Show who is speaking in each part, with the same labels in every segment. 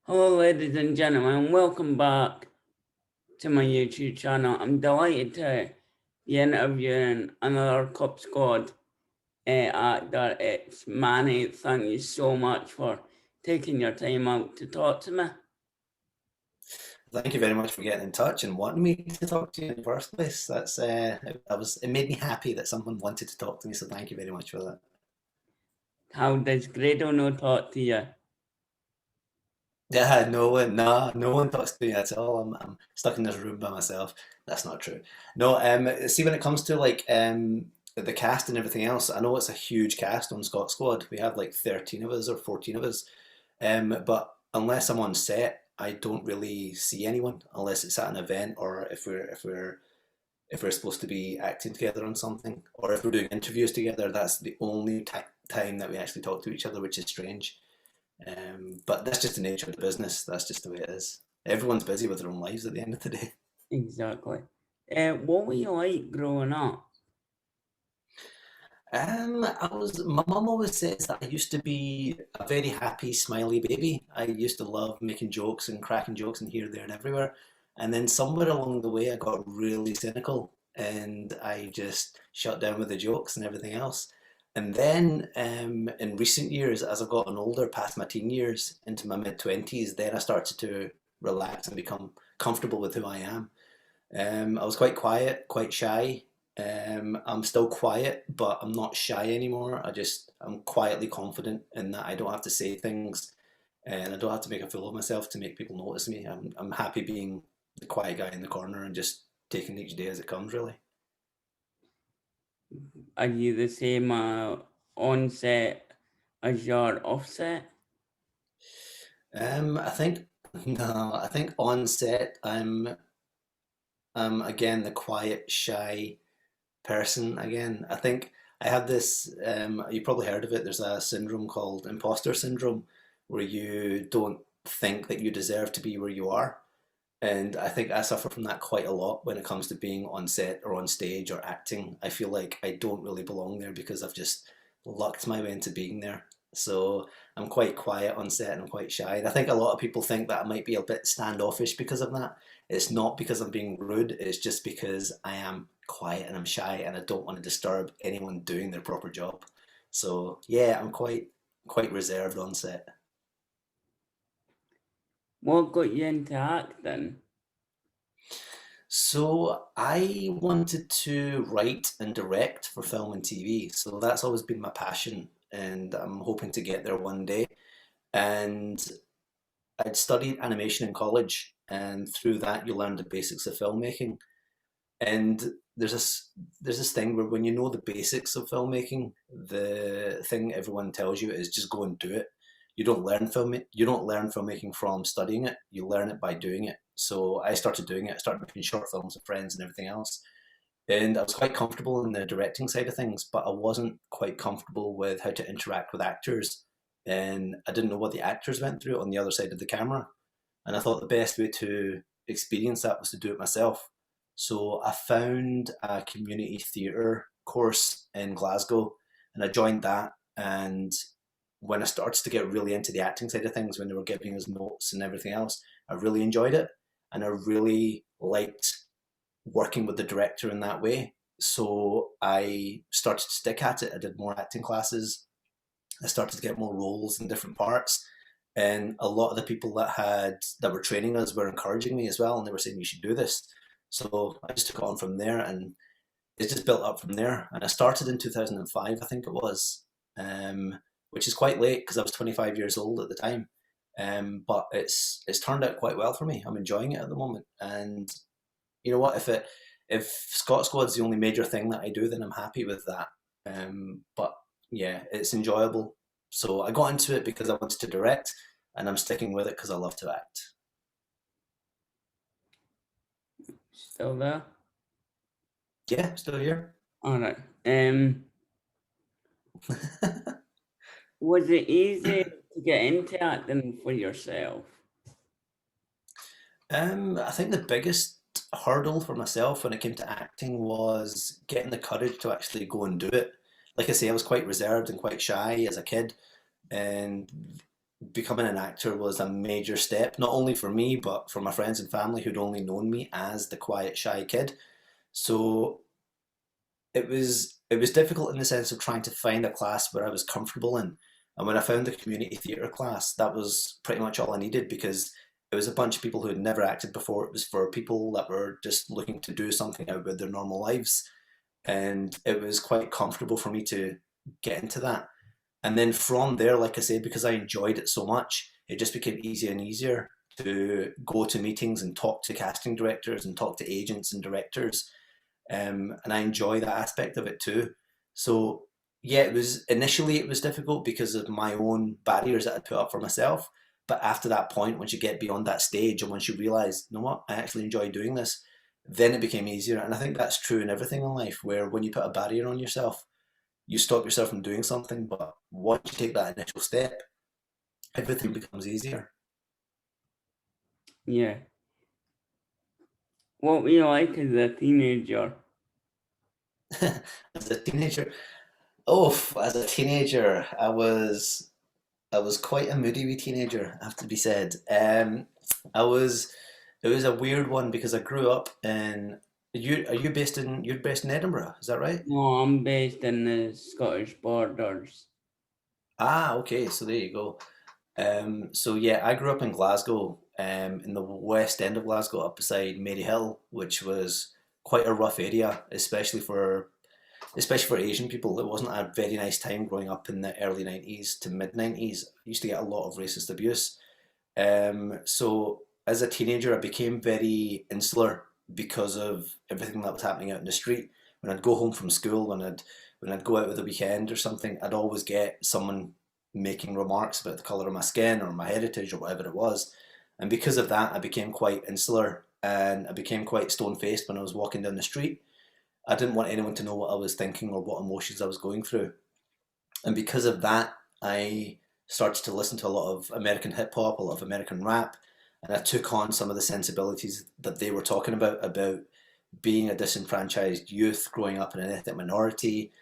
Speaker 1: Hello, ladies and gentlemen. Welcome back to my YouTube channel. I'm delighted to be interviewing another Club Squad actor. It's Manny. Thank you so much for taking your time out to talk to me.
Speaker 2: Thank you very much for getting in touch and wanting me to talk to you in the first place. It made me happy that someone wanted to talk to me, so thank you very much for that.
Speaker 1: How does Grado no talk to you?
Speaker 2: Yeah, no one talks to me at all. I'm stuck in this room by myself. That's not true. No, see when it comes to the cast and everything else, I know it's a huge cast on Scot Squad. We have like 13 of us or 14 of us. But unless I'm on set, I don't really see anyone unless it's at an event or if we're supposed to be acting together on something, or if we're doing interviews together. That's the only time that we actually talk to each other, which is strange. But that's just the nature of the business. That's just the way it is. Everyone's busy with their own lives at the end of the day.
Speaker 1: Exactly. What were you like growing up?
Speaker 2: My mum always says that I used to be a very happy, smiley baby. I used to love making jokes and cracking jokes and here, there, and everywhere. And then somewhere along the way, I got really cynical and I just shut down with the jokes and everything else. And then in recent years, as I've gotten older, past my teen years, into my mid-20s, then I started to relax and become comfortable with who I am. I was quite quiet, quite shy. I'm still quiet, but I'm not shy anymore. I'm quietly confident in that I don't have to say things and I don't have to make a fool of myself to make people notice me. I'm happy being the quiet guy in the corner and just taking each day as it comes, really.
Speaker 1: Are you the same on set as your offset?
Speaker 2: I think no, I think on set I'm again the quiet, shy person again. I think I have this, you probably heard of it, there's a syndrome called imposter syndrome where you don't think that you deserve to be where you are. And I think I suffer from that quite a lot when it comes to being on set or on stage or acting. I feel like I don't really belong there because I've just lucked my way into being there. So I'm quite quiet on set and I'm quite shy. And I think a lot of people think that I might be a bit standoffish because of that. It's not because I'm being rude, it's just because I am quiet and I'm shy and I don't want to disturb anyone doing their proper job. So yeah, I'm quite reserved on set.
Speaker 1: What got you into acting?
Speaker 2: So I wanted to write and direct for film and TV. So that's always been my passion, and I'm hoping to get there one day. And I'd studied animation in college, and through that you learn the basics of filmmaking. And there's this thing where when you know the basics of filmmaking, the thing everyone tells you is just go and do it. You don't learn filmmaking from studying it. You learn it by doing it. So I started doing it. I started making short films with friends and everything else. And I was quite comfortable in the directing side of things, but I wasn't quite comfortable with how to interact with actors. And I didn't know what the actors went through on the other side of the camera. And I thought the best way to experience that was to do it myself. So I found a community theatre course in Glasgow and I joined that. And when I started to get really into the acting side of things, when they were giving us notes and everything else, I really enjoyed it. And I really liked working with the director in that way. So I started to stick at it. I did more acting classes. I started to get more roles in different parts. And a lot of the people that were training us were encouraging me as well, and they were saying you should do this. So I just took it on from there, and it just built up from there. And I started in 2005, I think it was, which is quite late because I was 25 years old at the time. But it's turned out quite well for me. I'm enjoying it at the moment, and you know what? If Scot Squad's the only major thing that I do, then I'm happy with that. But yeah, it's enjoyable. So I got into it because I wanted to direct, and I'm sticking with it because I love to act.
Speaker 1: Still there?
Speaker 2: Yeah, still here.
Speaker 1: All right. Was it easy to get into acting for yourself?
Speaker 2: I think the biggest hurdle for myself when it came to acting was getting the courage to actually go and do it. Like I say, I was quite reserved and quite shy as a kid, and becoming an actor was a major step, not only for me, but for my friends and family who'd only known me as the quiet, shy kid. So it was difficult in the sense of trying to find a class where I was comfortable in. And when I found the community theatre class, that was pretty much all I needed because it was a bunch of people who had never acted before. It was for people that were just looking to do something out with their normal lives. And it was quite comfortable for me to get into that. And then from there, like I said, because I enjoyed it so much, it just became easier and easier to go to meetings and talk to casting directors and talk to agents and directors, and I enjoy that aspect of it too. So yeah, it was difficult because of my own barriers that I put up for myself. But after that point, once you get beyond that stage and once you realize, you know what, I actually enjoy doing this, then it became easier. And I think that's true in everything in life, where when you put a barrier on yourself, you stop yourself from doing something. But once you take that initial step, everything becomes easier.
Speaker 1: Yeah. What were you like as a teenager?
Speaker 2: As a teenager, oh, as a teenager, I was quite a moody wee teenager, I have to be said. I was it was a weird one because I grew up in you're based in Edinburgh, is that right?
Speaker 1: No, I'm based in the Scottish borders.
Speaker 2: Ah, okay, so there you go. So yeah, I grew up in Glasgow, in the west end of Glasgow, up beside Maryhill, which was quite a rough area, especially for Asian people. It wasn't a very nice time growing up in the early 90s to mid 90s. I used to get a lot of racist abuse. So as a teenager, I became very insular because of everything that was happening out in the street. When I'd go home from school, when I'd go out with a weekend or something, I'd always get someone making remarks about the color of my skin or my heritage or whatever it was. And because of that, I became quite insular and I became quite stone faced when I was walking down the street. I didn't want anyone to know what I was thinking or what emotions I was going through. And because of that, I started to listen to a lot of American hip hop, a lot of American rap, and I took on some of the sensibilities that they were talking about being a disenfranchised youth growing up in an ethnic minority.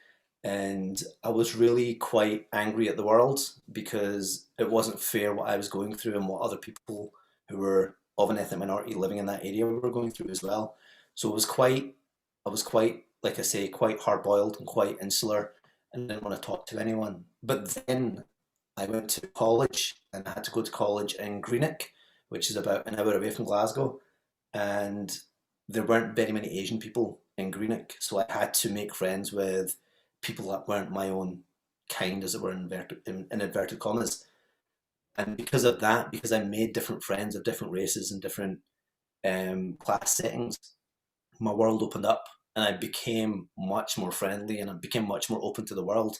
Speaker 2: And I was really quite angry at the world because it wasn't fair what I was going through and what other people who were of an ethnic minority living in that area were going through as well. So I was quite, like I say, quite hard boiled and quite insular and didn't want to talk to anyone. But then I went to college and I had to go to college in Greenock, which is about an hour away from Glasgow. And there weren't very many Asian people in Greenock. So I had to make friends with people that weren't my own kind, as it were, in inverted commas. And because of that, because I made different friends of different races and different class settings, my world opened up and I became much more friendly and I became much more open to the world.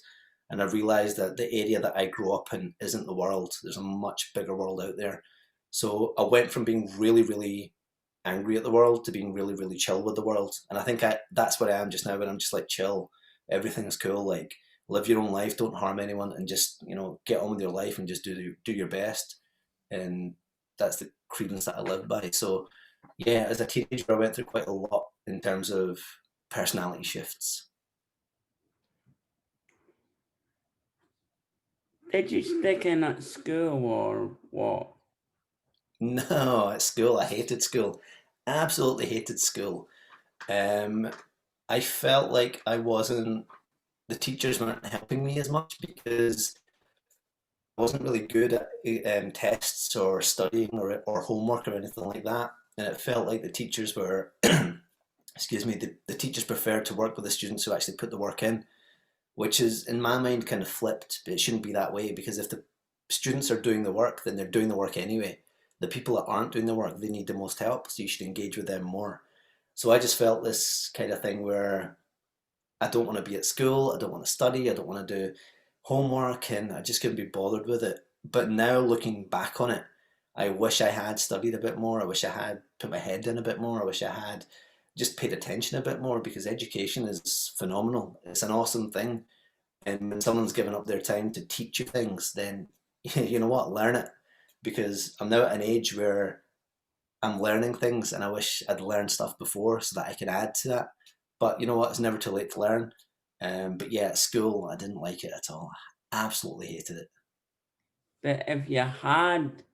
Speaker 2: And I realized that the area that I grew up in isn't the world. There's a much bigger world out there. So I went from being really, really angry at the world to being really, really chill with the world. And I think that's where I am just now, when I'm just like chill. Everything's cool. Like live your own life, don't harm anyone, and just get on with your life and just do your best. And that's the credence that I live by. So yeah, as a teenager, I went through quite a lot in terms of personality shifts.
Speaker 1: Did you stick in at school or what?
Speaker 2: No, at school, I hated school. Absolutely hated school. Um, I felt like the teachers weren't helping me as much because I wasn't really good at tests or studying or homework or anything like that. And it felt like the teachers were, excuse me, the teachers preferred to work with the students who actually put the work in, which is in my mind kind of flipped, but it shouldn't be that way because if the students are doing the work, then they're doing the work anyway. The people that aren't doing the work, they need the most help, so you should engage with them more. So I just felt this kind of thing where I don't want to be at school, I don't want to study, I don't want to do homework, and I just couldn't be bothered with it. But now looking back on it, I wish I had studied a bit more. I wish I had put my head in a bit more. I wish I had just paid attention a bit more because education is phenomenal. It's an awesome thing. And when someone's given up their time to teach you things, then you know what, learn it. Because I'm now at an age where I'm learning things and I wish I'd learned stuff before so that I can add to that. But you know what, it's never too late to learn. But yeah, at school, I didn't like it at all. I absolutely hated it.
Speaker 1: But if you had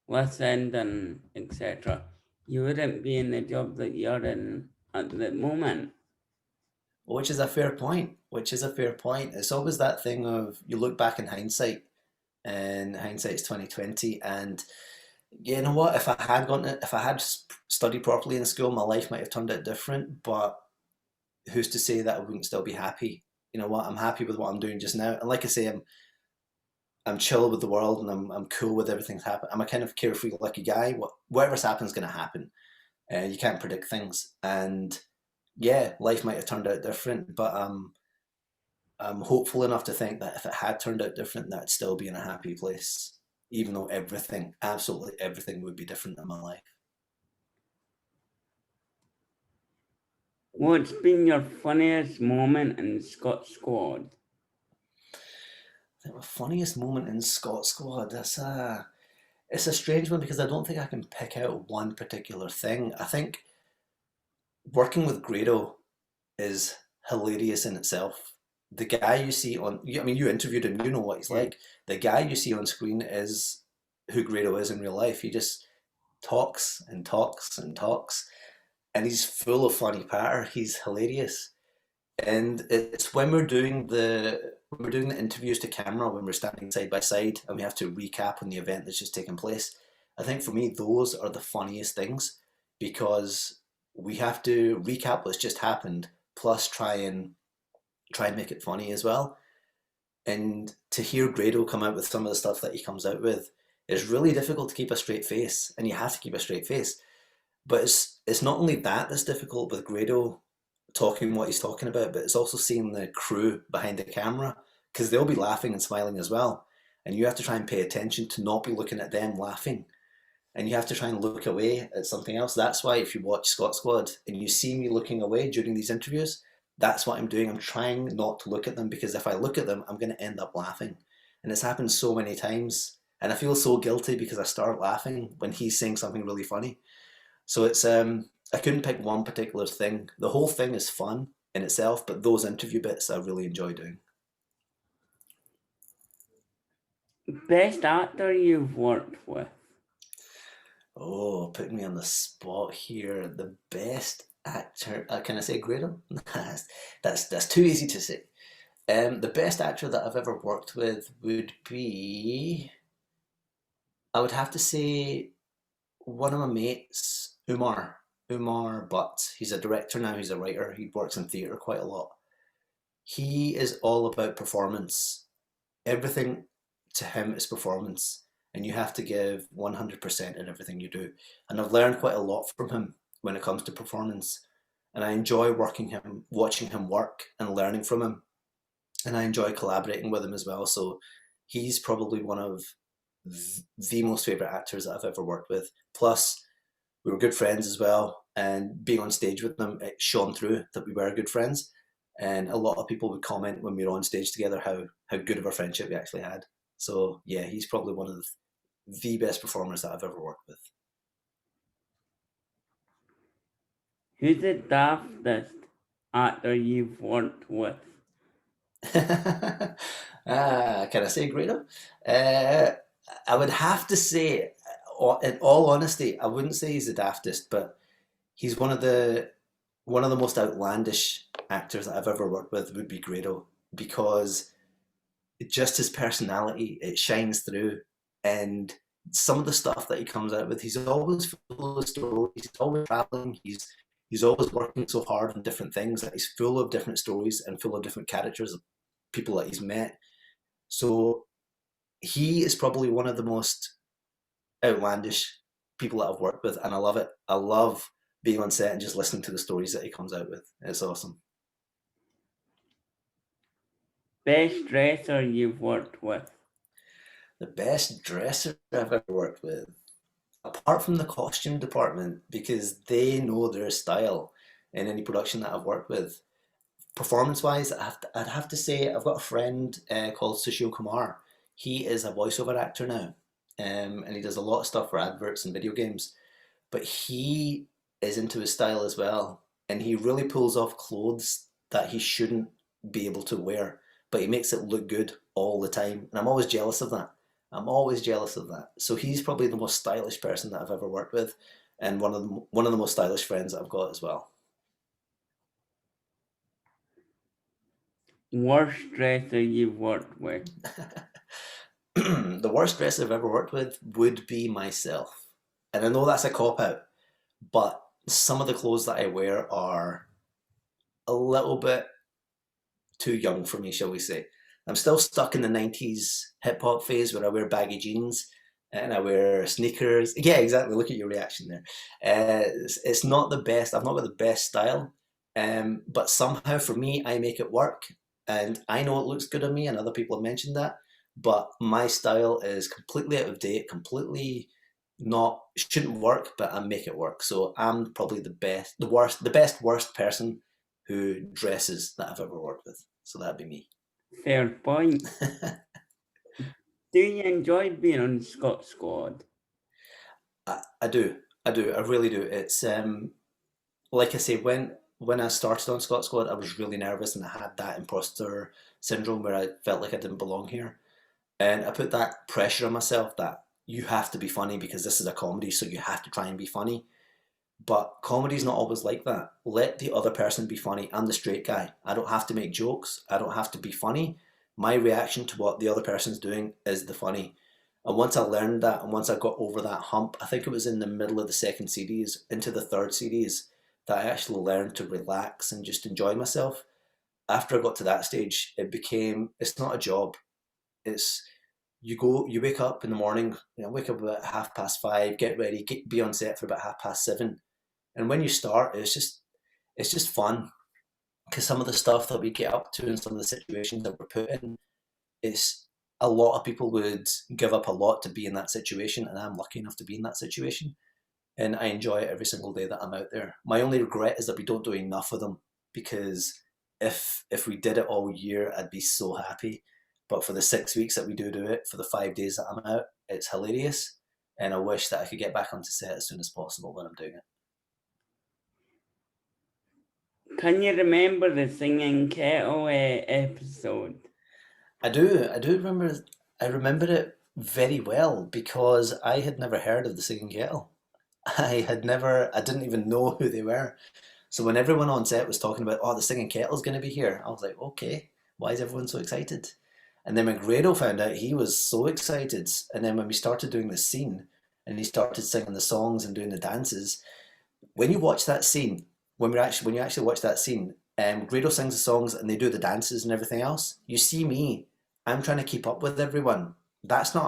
Speaker 1: listened and etc., you wouldn't be in the job that you're in at the moment.
Speaker 2: Which is a fair point. Which is a fair point. It's always that thing of you look back in hindsight, and hindsight's 2020. And you know what? If I had studied properly in school, my life might have turned out different. But who's to say that I wouldn't still be happy? You know what? I'm happy with what I'm doing just now. And like I say, I'm chill with the world, and I'm cool with everything's happening. I'm a kind of carefree, lucky guy. Whatever's happened is going to happen. You can't predict things, and yeah, life might have turned out different, but I'm hopeful enough to think that if it had turned out different, that I'd still be in a happy place, even though everything, absolutely everything, would be different in my life.
Speaker 1: What's been your funniest moment in Scot Squad?
Speaker 2: I think my funniest moment in Scot Squad. It's a strange one because I don't think I can pick out one particular thing. I think working with Grado is hilarious in itself. The guy you see I mean, you interviewed him, you know what he's
Speaker 1: Yeah.
Speaker 2: like. The guy you see on screen is who Grado is in real life. He just talks and talks and talks, and he's full of funny patter. He's hilarious, and it's when we're doing the interviews to camera, when we're standing side by side, and we have to recap on the event that's just taken place. I think for me, those are the funniest things because we have to recap what's just happened, plus try and make it funny as well. And to hear Grado come out with some of the stuff that he comes out with is really difficult to keep a straight face, and you have to keep a straight face. But it's not only that that's difficult with Grado talking what he's talking about, but it's also seeing the crew behind the camera because they'll be laughing and smiling as well, and you have to try and pay attention to not be looking at them laughing, and you have to try and look away at something else. That's why if you watch Scott Squad and you see me looking away during these interviews, that's what I'm doing. I'm trying not to look at them because if I look at them, I'm going to end up laughing. And it's happened so many times. And I feel so guilty because I start laughing when he's saying something really funny. So I couldn't pick one particular thing. The whole thing is fun in itself, but those interview bits I really enjoy doing.
Speaker 1: Best actor you've worked with?
Speaker 2: Oh, putting me on the spot here. The best actor. Can I say Grado? That's too easy to say. The best actor that I've ever worked with would be. I would have to say one of my mates, Umar. Umar Butt. He's a director now. He's a writer. He works in theatre quite a lot. He is all about performance. Everything to him is performance, and you have to give 100% in everything you do. And I've learned quite a lot from him when it comes to performance, and I enjoy watching him work and learning from him, and I enjoy collaborating with him as well. So he's probably one of the most favorite actors that I've ever worked with. Plus, we were good friends as well, and being on stage with them, it shone through that we were good friends. And a lot of people would comment when we were on stage together how good of a friendship we actually had. So yeah, he's probably one of the best performers that I've ever worked with.
Speaker 1: Who's the daftest actor you've worked with?
Speaker 2: Can I say Grado? Uh, I would have to say, in all honesty, I wouldn't say he's the daftest, but he's one of the most outlandish actors that I've ever worked with would be Grado because just his personality, it shines through, and some of the stuff that he comes out with, he's always full of stories. He's always traveling. He's always working so hard on different things that he's full of different stories and full of different characters of people that he's met. So he is probably one of the most outlandish people that I've worked with, and I love it. I love being on set and just listening to the stories that he comes out with. It's awesome.
Speaker 1: Best dresser you've worked with?
Speaker 2: The best dresser I've ever worked with, apart from the costume department, because they know their style in any production that I've worked with. Performance wise, I'd have to say I've got a friend called Sushil Kumar. He is a voiceover actor now, and he does a lot of stuff for adverts and video games. But he is into his style as well, and he really pulls off clothes that he shouldn't be able to wear, but he makes it look good all the time, and I'm always jealous of that. I'm always jealous of that. So he's probably the most stylish person that I've ever worked with, and one of the most stylish friends that I've got as well.
Speaker 1: Worst dresser you've worked with?
Speaker 2: The worst dresser I've ever worked with would be myself. And I know that's a cop out, but some of the clothes that I wear are a little bit too young for me, shall we say. I'm still stuck in the 90s hip hop phase where I wear baggy jeans and I wear sneakers. Yeah, exactly. Look at your reaction there. It's not the best. I've not got the best style, but somehow for me, I make it work. And I know it looks good on me, and other people have mentioned that. But my style is completely out of date, completely not shouldn't work, but I make it work. So I'm probably the best worst person who dresses that I've ever worked with. So that'd be me.
Speaker 1: Fair point. Do you enjoy being on Scot Squad?
Speaker 2: I do. I do. I really do. It's like I say, when I started on Scot Squad, I was really nervous and I had that imposter syndrome where I felt like I didn't belong here. And I put that pressure on myself that you have to be funny because this is a comedy, so you have to try and be funny. But comedy's not always like that. Let the other person be funny. I'm the straight guy. I don't have to make jokes. I don't have to be funny. My reaction to what the other person's doing is the funny. And once I learned that and once I got over that hump, I think it was in the middle of the second series, into the third series, that I actually learned to relax and just enjoy myself. After I got to that stage, it's not a job. It's you wake up in the morning, wake up about 5:30, get ready, be on set for about 7:30. And when you start, it's just fun because some of the stuff that we get up to and some of the situations that we're put in, it's a lot of people would give up a lot to be in that situation, and I'm lucky enough to be in that situation, and I enjoy it every single day that I'm out there. My only regret is that we don't do enough of them because if we did it all year, I'd be so happy. But for the 6 weeks that we do it, for the 5 days that I'm out, it's hilarious, and I wish that I could get back onto set as soon as possible when I'm doing it.
Speaker 1: Can you remember the singing kettle episode?
Speaker 2: I do. I do remember. I remember it very well because I had never heard of the Singing Kettle. I had never. I didn't even know who they were. So when everyone on set was talking about, oh, the Singing Kettle's going to be here, I was like, okay, why is everyone so excited? And then when Grado found out, he was so excited. And then when we started doing the scene, and he started singing the songs and doing the dances, when you watch that scene, when you actually watch that scene, Grado sings the songs and they do the dances and everything else. You see me, I'm trying to keep up with everyone. That's not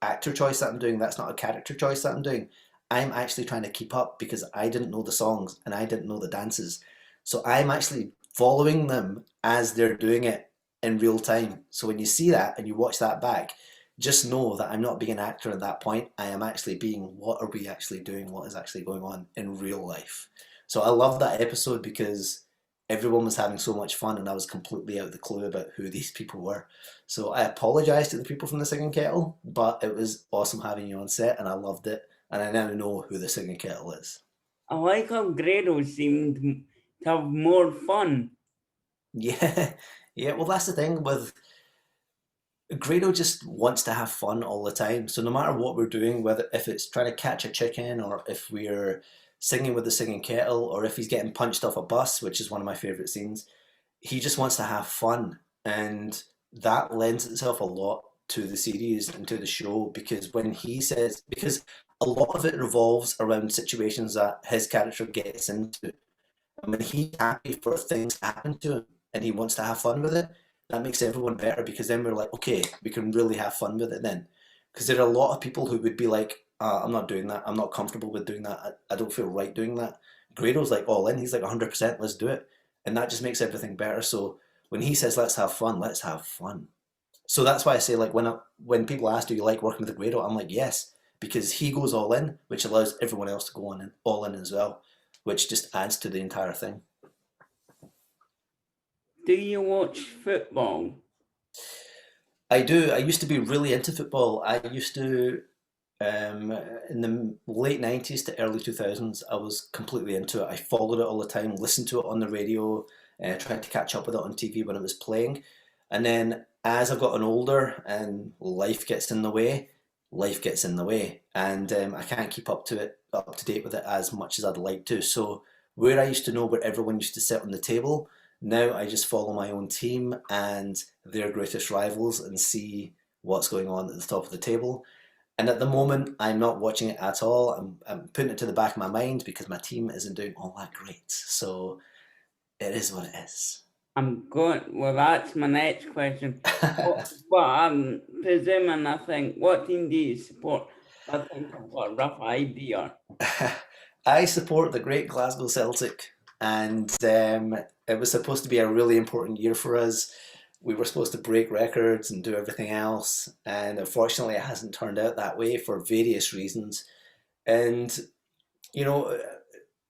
Speaker 2: a actor choice that I'm doing. That's not a character choice that I'm doing. I'm actually trying to keep up because I didn't know the songs and I didn't know the dances. So I'm actually following them as they're doing it in real time. So when you see that and you watch that back, just know that I'm not being an actor at that point. I am actually being, what are we actually doing? What is actually going on in real life? So I love that episode because everyone was having so much fun and I was completely out of the clue about who these people were. So I apologise to the people from the Singing Kettle, but it was awesome having you on set and I loved it. And I now know who the Singing Kettle is.
Speaker 1: I like how Grado seemed to have more fun.
Speaker 2: Yeah, yeah. Well, that's the thing with Grado just wants to have fun all the time. So no matter what we're doing, whether if it's trying to catch a chicken or if we're singing with the Singing Kettle or if he's getting punched off a bus, which is one of my favourite scenes, he just wants to have fun. And that lends itself a lot to the series and to the show because because a lot of it revolves around situations that his character gets into. And when he's happy for things to happen to him and he wants to have fun with it, that makes everyone better because then we're like, okay, we can really have fun with it then. Because there are a lot of people who would be like, I'm not doing that. I'm not comfortable with doing that. I don't feel right doing that. Grado's like all in. He's like 100%, let's do it. And that just makes everything better. So when he says, let's have fun, let's have fun. So that's why I say, like, when people ask, do you like working with Grado? I'm like, yes, because he goes all in, which allows everyone else to go on all in as well, which just adds to the entire thing.
Speaker 1: Do you watch football?
Speaker 2: I do. I used to be really into football. I used to, in the late 90s to early 2000s, I was completely into it. I followed it all the time, listened to it on the radio, tried to catch up with it on TV when it was playing. And then as I've gotten older and life gets in the way, life gets in the way, and I can't keep up to date with it as much as I'd like to. So where I used to know where everyone used to sit on the table, now I just follow my own team and their greatest rivals and see what's going on at the top of the table. And at the moment, I'm not watching it at all. I'm putting it to the back of my mind because my team isn't doing all that great. So it is what it is.
Speaker 1: I'm going. Well, that's my next question. But I'm presuming, I think, what team do you support? I think I've got a rough idea.
Speaker 2: I support the great Glasgow Celtic, and it was supposed to be a really important year for us. We were supposed to break records and do everything else, and unfortunately, it hasn't turned out that way for various reasons. And you know,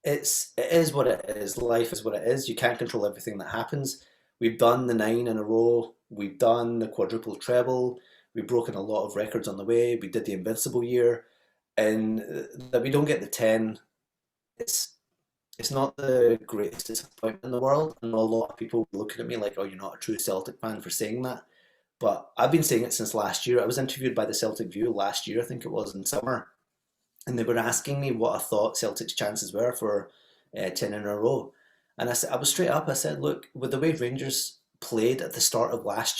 Speaker 2: it is what it is. Life is what it is. You can't control everything that happens. We've done the 9 in a row. We've done the quadruple treble. We've broken a lot of records on the way. We did the invincible year, and that we don't get the 10. It's it's not the greatest disappointment in the world. I know a lot of people looking at me like, "Oh, you're not a true Celtic fan for saying that." But I've been saying it since last year. I was interviewed by the Celtic View last year, I think it was in summer, and they were asking me what I thought Celtic's chances were for 10 in a row. And I said, I was straight up. I said, look, with the way Rangers played at the start of last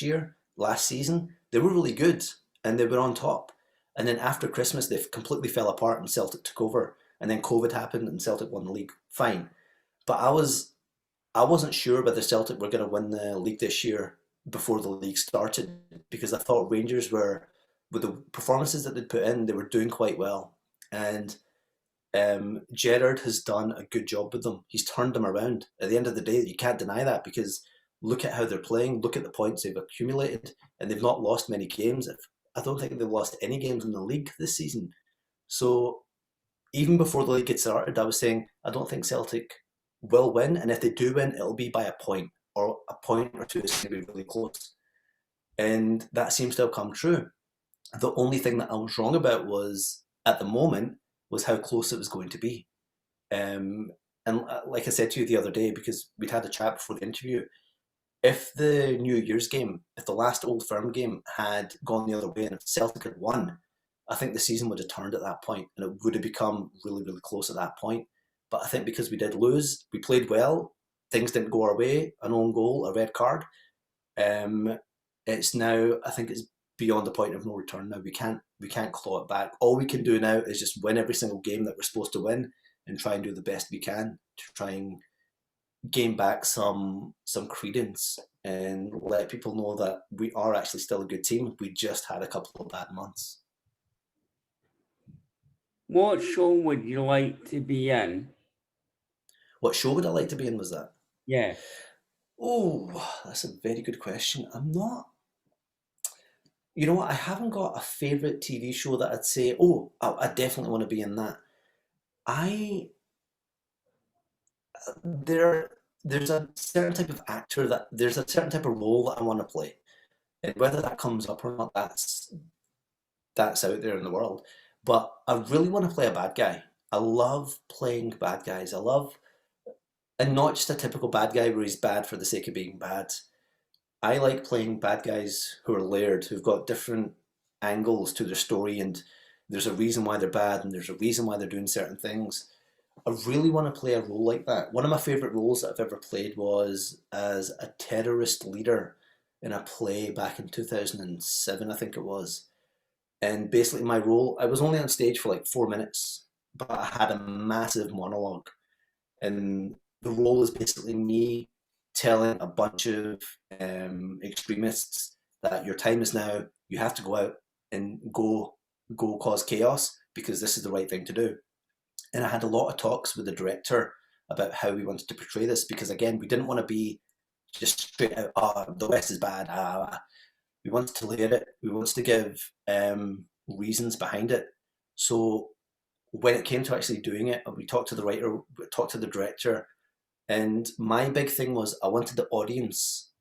Speaker 2: season, they were really good and they were on top. And then after Christmas, they completely fell apart and Celtic took over. And then COVID happened and Celtic won the league. Fine, but I wasn't sure whether Celtic were going to win the league this year before the league started because I thought Rangers were, with the performances that they'd put in, they were doing quite well. And Gerrard has done a good job with them. He's turned them around. At the end of the day, you can't deny that because look at how they're playing, look at the points they've accumulated, and they've not lost many games. I don't think they've lost any games in the league this season. So even before the league gets started, I was saying I don't think Celtic will win, and if they do win, it'll be by a point or a point or two. It's going to be really close, and that seems to have come true. The only thing that I was wrong about was at the moment was how close it was going to be. And like I said to you the other day, because we'd had a chat before the interview, if the New Year's game, if the last Old Firm game had gone the other way and if Celtic had won, I think the season would have turned at that point and it would have become really, really close at that point. But I think because we did lose, we played well, things didn't go our way, an own goal, a red card. Um, it's now, I think it's beyond the point of no return now. We can't claw it back. All we can do now is just win every single game that we're supposed to win and try and do the best we can to try and gain back some credence and let people know that we are actually still a good team. We just had a couple of bad months.
Speaker 1: What show would you like to be in?
Speaker 2: What show would I like to be in was that?
Speaker 1: Yeah.
Speaker 2: Oh, that's a very good question. I'm not, you know what, I haven't got a favourite TV show that I'd say, oh, I definitely want to be in that. I there there's a certain type of actor that there's a certain type of role that I want to play. And whether that comes up or not, that's out there in the world. But I really want to play a bad guy. I love playing bad guys. I love, and not just a typical bad guy where he's bad for the sake of being bad. I like playing bad guys who are layered, who've got different angles to their story, and there's a reason why they're bad, and there's a reason why they're doing certain things. I really want to play a role like that. One of my favourite roles that I've ever played was as a terrorist leader in a play back in 2007, I think it was. And basically, my role, I was only on stage for like 4 minutes, but I had a massive monologue. And the role is basically me telling a bunch of extremists that your time is now, you have to go out and go cause chaos because this is the right thing to do. And I had a lot of talks with the director about how we wanted to portray this because again, we didn't want to be just straight out, the West is bad. We wanted to layer it. We wanted to give reasons behind it. So when it came to actually doing it, we talked to the writer, we talked to the director, and my big thing was I wanted the audience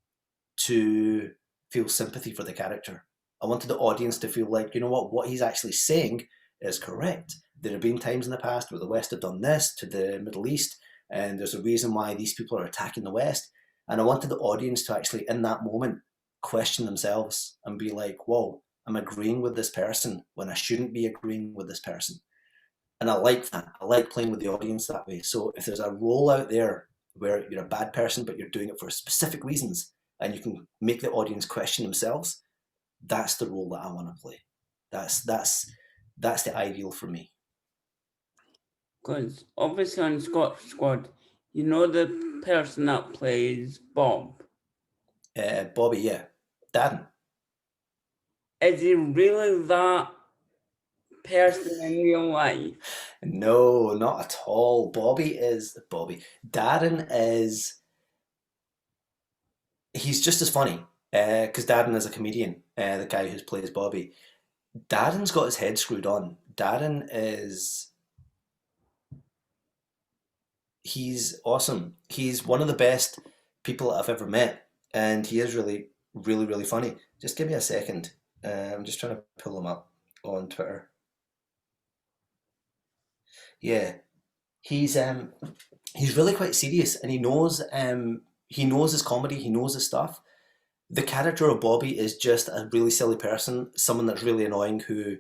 Speaker 2: to feel sympathy for the character. I wanted the audience to feel like, you know what he's actually saying is correct. There have been times in the past where the West have done this to the Middle East, and there's a reason why these people are attacking the West. And I wanted the audience to actually, in that moment, question themselves and be like, whoa, I'm agreeing with this person when I shouldn't be agreeing with this person. And I like that. I like playing with the audience that way. So if there's a role out there where you're a bad person, but you're doing it for specific reasons, and you can make the audience question themselves, that's the role that I want to play. That's the ideal for me.
Speaker 1: Because obviously on Scot's Squad, you know the person that plays Bob.
Speaker 2: Bobby, yeah, Darren.
Speaker 1: Is he really that person in real life?
Speaker 2: No, not at all. Bobby. Darren is he's just as funny because Darren is a comedian. The guy who plays Bobby. Darren's got his head screwed on. Darren is he's awesome. He's one of the best people I've ever met, and he is really, really, really funny. Just give me a second. I'm just trying to pull him up on Twitter. Yeah, he's he's really quite serious, and he knows his comedy. He knows his stuff. The character of Bobby is just a really silly person, someone that's really annoying who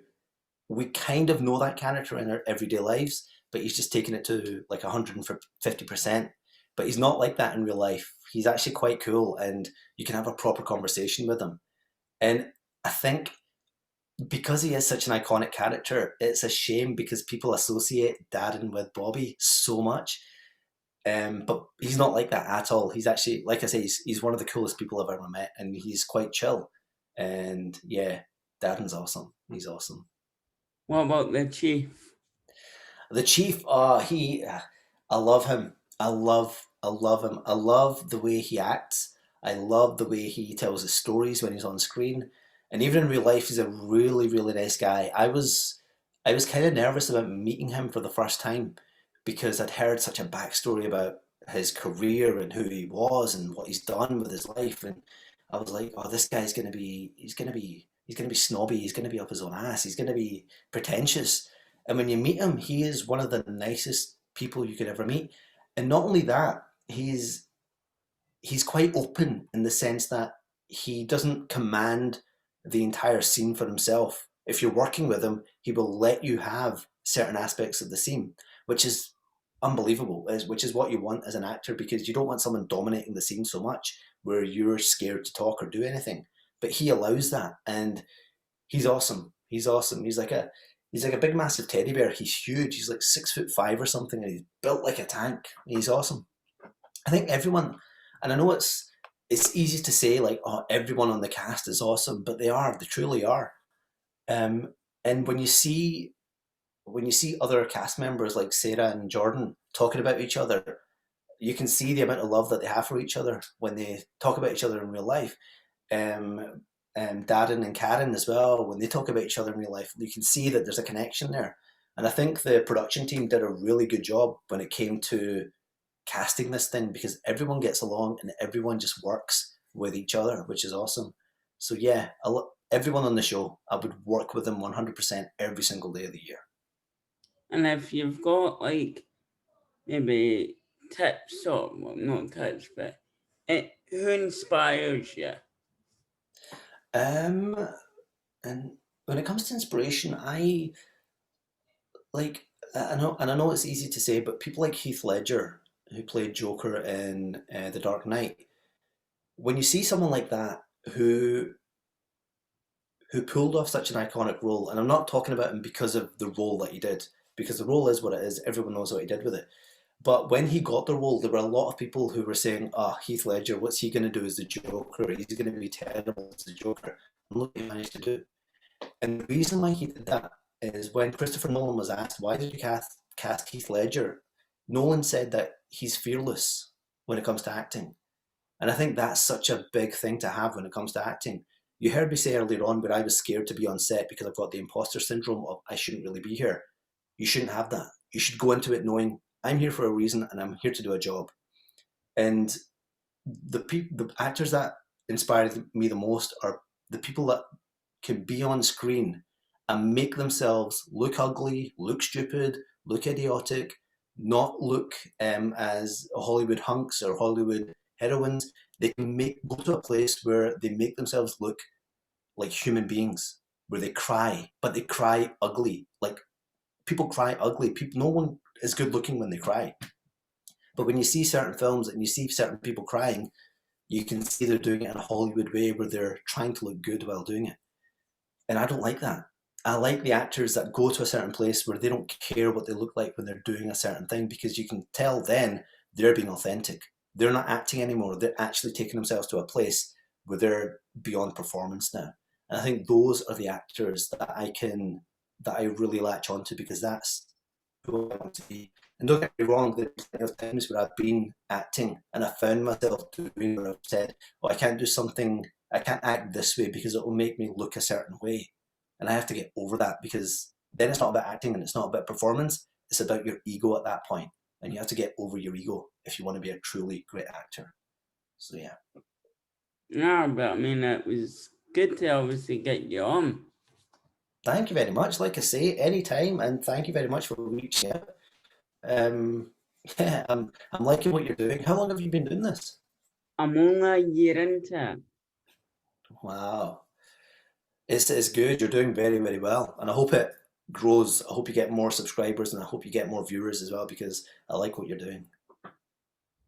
Speaker 2: we kind of know that character in our everyday lives, but he's just taken it to like 150%. But he's not like that in real life. He's actually quite cool, and you can have a proper conversation with him. And I think because he is such an iconic character, it's a shame because people associate Darren with Bobby so much. But he's not like that at all. He's actually, like I say, he's one of the coolest people I've ever met, and he's quite chill. And yeah, Darren's awesome. He's awesome.
Speaker 1: What about the Chief?
Speaker 2: The Chief, I love him. I love him. I love the way he acts. I love the way he tells his stories when he's on screen, and even in real life, he's a really, really nice guy. I was kind of nervous about meeting him for the first time because I'd heard such a backstory about his career and who he was and what he's done with his life, and I was like, oh, this guy's he's gonna be snobby. He's gonna be up his own ass. He's gonna be pretentious. And when you meet him, he is one of the nicest people you could ever meet. And not only that, he's quite open in the sense that he doesn't command the entire scene for himself. If you're working with him, he will let you have certain aspects of the scene, which is unbelievable, which is what you want as an actor because you don't want someone dominating the scene so much where you're scared to talk or do anything. But he allows that, and he's awesome. He's awesome. He's like a big massive teddy bear. He's huge. He's like 6'5" or something, and he's built like a tank. He's awesome. I think everyone, and I know it's easy to say like, oh, everyone on the cast is awesome, but they are. They truly are. Um, and when you see other cast members like Sarah and Jordan talking about each other, you can see the amount of love that they have for each other when they talk about each other in real life. Um, Darren and Karen as well, when they talk about each other in real life, you can see that there's a connection there. And I think the production team did a really good job when it came to casting this thing because everyone gets along and everyone just works with each other, which is awesome. So yeah, everyone on the show, I would work with them 100% every single day of the year.
Speaker 1: And if you've got like maybe tips or well, not tips, but who inspires you?
Speaker 2: Um, and when it comes to inspiration, I like I know it's easy to say, but people like Heath Ledger, who played Joker in The Dark Knight, when you see someone like that who pulled off such an iconic role, and I'm not talking about him because of the role that he did, because the role is what it is. Everyone knows what he did with it. But when he got the role, there were a lot of people who were saying, "Ah, oh, Heath Ledger, what's he going to do as the Joker? He's going to be terrible as the Joker." And look, what he managed to do. And the reason why he did that is when Christopher Nolan was asked, why did you cast Heath Ledger? Nolan said that he's fearless when it comes to acting. And I think that's such a big thing to have when it comes to acting. You heard me say earlier on where I was scared to be on set because I've got the imposter syndrome of I shouldn't really be here. You shouldn't have that. You should go into it knowing I'm here for a reason and I'm here to do a job. And the actors that inspired me the most are the people that can be on screen and make themselves look ugly, look stupid, look idiotic, not look as Hollywood hunks or Hollywood heroines. They can go to a place where they make themselves look like human beings. where they cry, but they cry ugly. Like, people cry ugly. No one is good looking when they cry. But when you see certain films and you see certain people crying, you can see they're doing it in a Hollywood way where they're trying to look good while doing it. And I don't like that. I like the actors that go to a certain place where they don't care what they look like when they're doing a certain thing, because you can tell then they're being authentic. They're not acting anymore. They're actually taking themselves to a place where they're beyond performance now. And I think those are the actors that I really latch onto, because that's who I want to be. And don't get me wrong, there's plenty of times where I've been acting and I found myself doing where I've said, oh, I can't act this way because it will make me look a certain way. And I have to get over that, because then it's not about acting and it's not about performance. It's about your ego at that point. And you have to get over your ego if you want to be a truly great actor. So, yeah.
Speaker 1: Yeah, but I mean, it was good to obviously get you on.
Speaker 2: Thank you very much. Like I say, anytime, and thank you very much for reaching out. Um, yeah, I'm liking what you're doing. How long have you been doing this?
Speaker 1: I'm only a year into it.
Speaker 2: Wow. It's good. You're doing very, very well. And I hope it grows. I hope you get more subscribers and I hope you get more viewers as well, because I like what you're doing.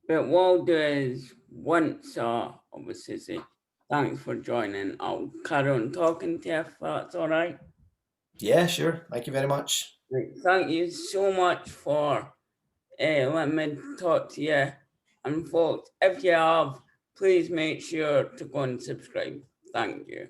Speaker 1: But what I'll do is, once obviously say thanks for joining, I'll carry on talking to you if that's all right.
Speaker 2: Yeah, sure. Thank you very much.
Speaker 1: Right, thank you so much for letting me talk to you. And folks, if you have, please make sure to go and subscribe. Thank you.